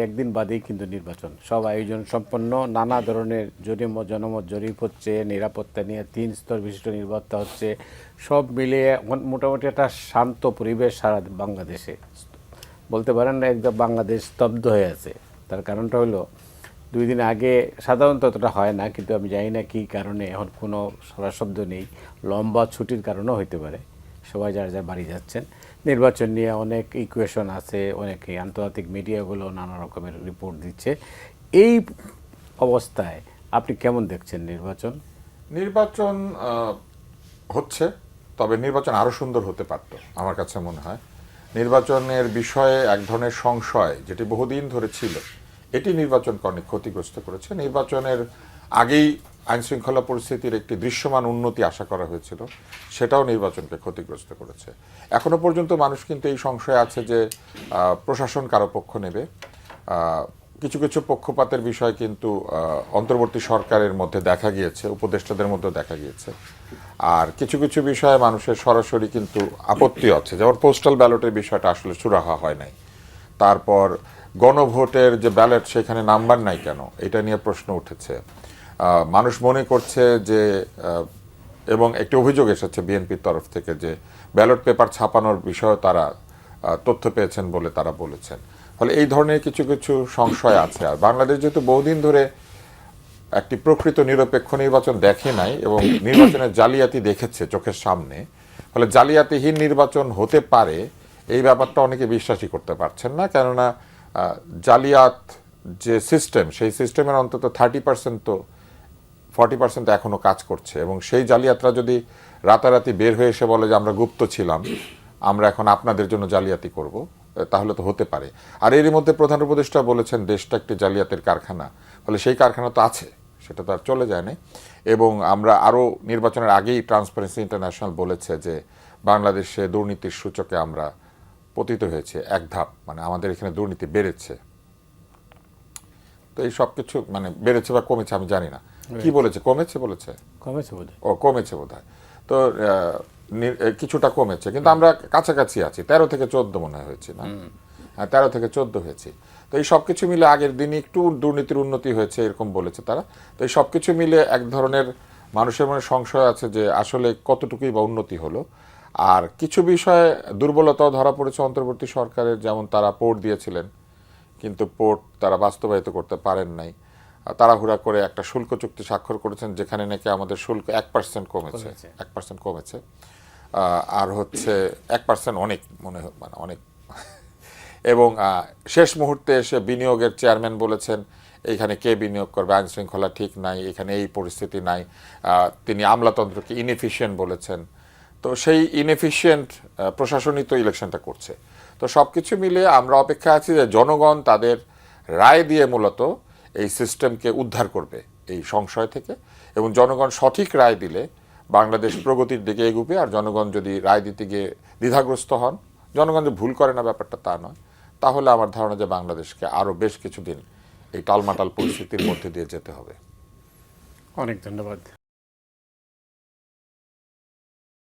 একদিন বাদেই কিন্তু নির্বাচন, সব আয়োজন সম্পন্ন, নানা ধরনের জনমত জরিপ হচ্ছে, নিরাপত্তা নিয়ে 3 স্তর বিশিষ্ট নিরাপত্তা হচ্ছে, সব মিলিয়ে মোটামুটি একটা শান্ত পরিবেশ সারা বাংলাদেশে। বলতে পারেন না একদম বাংলাদেশ স্তব্ধ হয়ে আছে। তার কারণটা হলো 2 দিন আগে, সাধারণত অতটা হয় না, কিন্তু আমি জানি না কী কারণে এখন কোনো সারা শব্দ নেই, লম্বা ছুটির কারণেও হতে পারে, সবাই যার যার বাড়ি যাচ্ছেন। নির্বাচন নিয়ে অনেক ইকুয়েশন আছে, অনেকে আন্তর্জাতিক মিডিয়াগুলো নানা রকমের রিপোর্ট দিচ্ছে। এই অবস্থায় আপনি কেমন দেখছেন নির্বাচন? নির্বাচন হচ্ছে, তবে নির্বাচন আরও সুন্দর হতে পারত আমার কাছে মনে হয়। নির্বাচনের বিষয়ে এক ধরনের সংশয় যেটি বহুদিন ধরে ছিল, এটি নির্বাচনকে অনেক ক্ষতিগ্রস্ত করেছে। নির্বাচনের আগেই আইনশৃঙ্খলা পরিস্থিতির একটি দৃশ্যমান উন্নতি আশা করা হয়েছিল, সেটাও নির্বাচনকে ক্ষতিগ্রস্ত করেছে। এখনো পর্যন্ত মানুষ কিন্তু এই সংশয় আছে যে প্রশাসন কারো পক্ষ নেবে। কিছু কিছু পক্ষপাতের বিষয় কিন্তু অন্তর্বর্তী সরকারের মধ্যে দেখা গিয়েছে, উপদেষ্টাদের মধ্যে দেখা গিয়েছে। আর কিছু কিছু বিষয়ে মানুষের সরাসরি কিন্তু আপত্তি আছে, যেমন পোস্টাল ব্যালটের বিষয়টা আসলে সুরাহা হয় নাই। তারপর গণভোটের যে ব্যালট, সেখানে নাম্বার নাই কেন, এটা নিয়ে প্রশ্ন উঠেছে। মানুষ মনে করছে যে, এবং একটি অভিযোগ এসেছে বিএনপির তরফ থেকে যে ব্যালট পেপার ছাপানোর বিষয়ে তারা তথ্য পেয়েছেন বলে তারা বলেছেন। ফলে এই ধরনের কিছু কিছু সংশয় আছে। আর বাংলাদেশ যেহেতু বহুদিন ধরে একটি প্রকৃত নিরপেক্ষ নির্বাচন দেখে নাই এবং নির্বাচনের জালিয়াতি দেখেছে চোখের সামনে, ফলে জালিয়াতিহীন নির্বাচন হতে পারে এই ব্যাপারটা অনেকে বিশ্বাসই করতে পারছেন না। কেননা জালিয়াত যে সিস্টেম, সেই সিস্টেমের অন্তত 30% তো 40% এখনো কাজ করছে, এবং সেই জালিয়াতরা যদি রাতারাতি বের হয়ে এসে বলে যে আমরা গুপ্ত ছিলাম, আমরা এখন আপনাদের জন্য জালিয়াতি করব, তাহলে তো হতে পারে। আর এরই মধ্যে প্রধান উপদেষ্টা বলেছেন দেশটা একটি জালিয়াতের কারখানা, ফলে সেই কারখানা তো আছে, সেটা তো আর চলে যায় না। এবং আমরা আরও নির্বাচনের আগেই ট্রান্সপারেন্সি ইন্টারন্যাশনাল বলেছে যে বাংলাদেশে দুর্নীতির সূচকে আমরা পতিত হয়েছে এক ধাপ, মানে আমাদের এখানে দুর্নীতি বেড়েছে। তো এই সব কিছু মানে বেড়েছে বা কমেছে আমি জানি না, কি বলেছে, কমেছে বলেছে, কমেছে বোধ হয়। ও কমেছে বোধ হয়। তো কিছুটা কমেছে, কিন্তু আমরা কাছাকাছি আছি, 13 থেকে 14 মনে হয়েছে না, হ্যাঁ 13 থেকে 14 হয়েছে। তো এই সব কিছু মিলে আগের দিনে একটু দুর্নীতির উন্নতি হয়েছে এরকম বলেছে তারা। তো এই সব কিছু মিলে এক ধরনের মানুষের মনে সংশয় আছে যে আসলে কতটুকুই বা উন্নতি হলো। আর কিছু বিষয়ে দুর্বলতাও ধরা পড়েছে অন্তর্বর্তী সরকারের, যেমন তারা পোর্ট দিয়েছিলেন, কিন্তু পোর্ট তারা বাস্তবায়িত করতে পারেন নাই। তাড়াহুড়া করে একটা শুল্ক চুক্তি স্বাক্ষর করেছেন, যেখানে নাকি আমাদের শুল্ক 1% কমেছে, 1% কমেছে। আর হচ্ছে 1% অনেক মনে হয়, মানে অনেক। এবং শেষ মুহূর্তে এসে বিনিয়োগের চেয়ারম্যান বলেছেন এইখানে কে বিনিয়োগ করবে, আইন শৃঙ্খলা ঠিক নাই, এখানে এই পরিস্থিতি নাই। তিনি আমলাতন্ত্রকে ইনএফিশিয়েন্ট বলেছেন। তো সেই ইনএফিশিয়েন্ট প্রশাসনই তো ইলেকশনটা করছে। তো সব কিছু মিলিয়ে আমরা অপেক্ষা আছি যে জনগণ তাদের রায় দিয়ে মূলত এই সিস্টেমকে উদ্ধার করবে এই সংশয় থেকে, এবং জনগণ সঠিক রায় দিলে বাংলাদেশ প্রগতির দিকে এগুবে। আর জনগণ যদি রায় দিতে গিয়ে দ্বিধাগ্রস্ত হন, জনগণ যে ভুল করে না ব্যাপারটা তা নয়, তাহলে আমার ধারণা যে বাংলাদেশকে আরও বেশ কিছুদিন এই টালমাটাল পরিস্থিতির মধ্যে দিয়ে যেতে হবে। অনেক ধন্যবাদ।